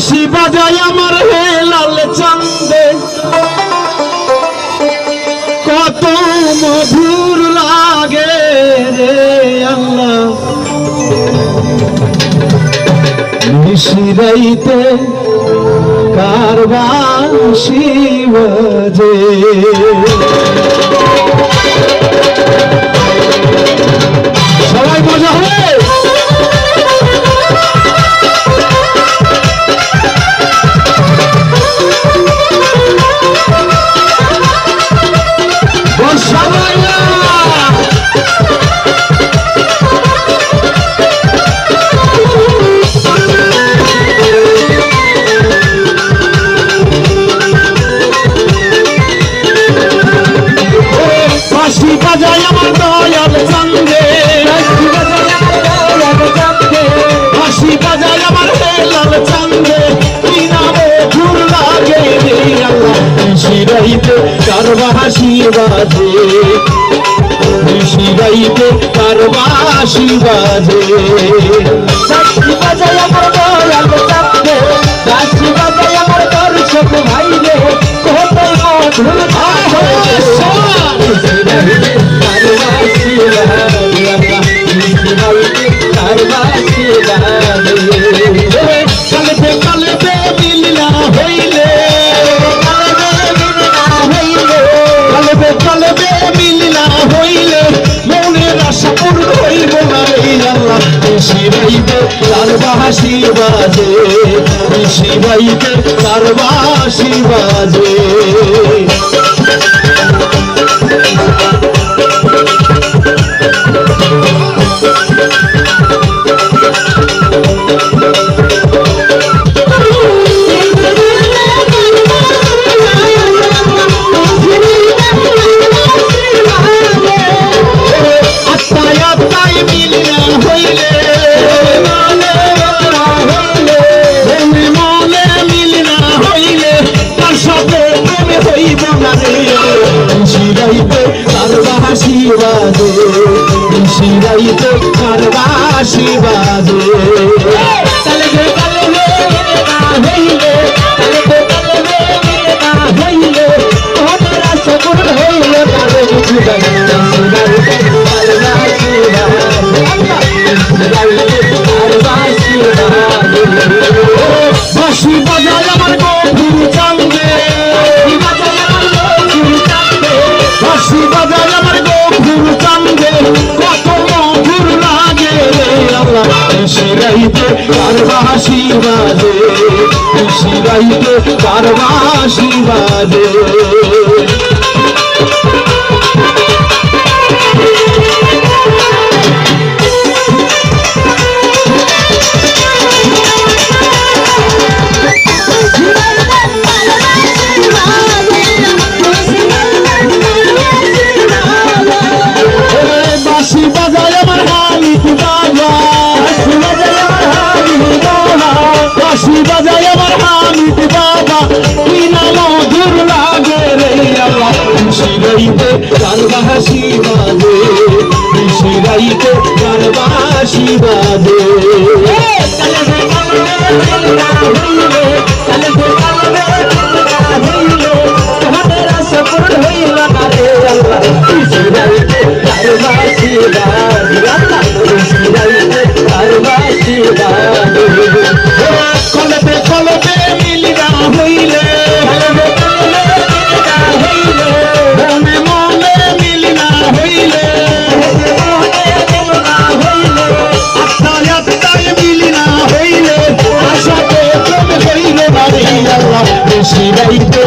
বাঁশি বাজায় আমার হে লাল চাঁদে কত মধুর লাগে রে আল্লাহ নিশিরাইতে কার বাঁশি বাজে সবাই মজা হবে বাঁশি বাজায় আমার দয়াল চাঁদে বাঁশি বাজায় আমার লাল চাঁদে কি নামে ঘুর লাগে রে আল্লাহ নিশিরাইতে কার বাঁশি বাজে নিশিরাইতে কার বাঁশি বাজে বাঁশি বাজায় আমার দয়াল চাঁদে বাঁশি বাজায় আমার দর্শক ভাই রে কত মধুর তার বাঁশি বাজে নিশিরাইতে তার বাঁশি বাজে নিশিরাইতে কার বাঁশি বাজে কালবে কালবে হইলে কালবে কালবে হইলে তোমরা সবুর হইলে কারে নিশিরাইতে কার বাঁশি বাজে বাঁশি বাজায় আমার গভীর চাঁদে বাঁশি বাজায় আমার গভীর চাঁদে কত মধুর লাগে রে আল্লাহ নিশিরাইতে কার বাঁশি বাজে নিশিরাইতে কার বাঁশি বাজে বাঁশি বাজায় আমার হামিদ বাবা কি না মধুর লাগে রে আল্লাহ নিশিরাইতে কার বাঁশি বাজে নিশিরাইতে কার বাঁশি বাজে কলবে কলবে মিলিনা হইলে মনে মনে মিলিনা হইলে আত্মায় আত্মায় মিলিনা হইলে আশাতে প্রেম হইলে বাড়ি আল্লাহ নিশিরাইতে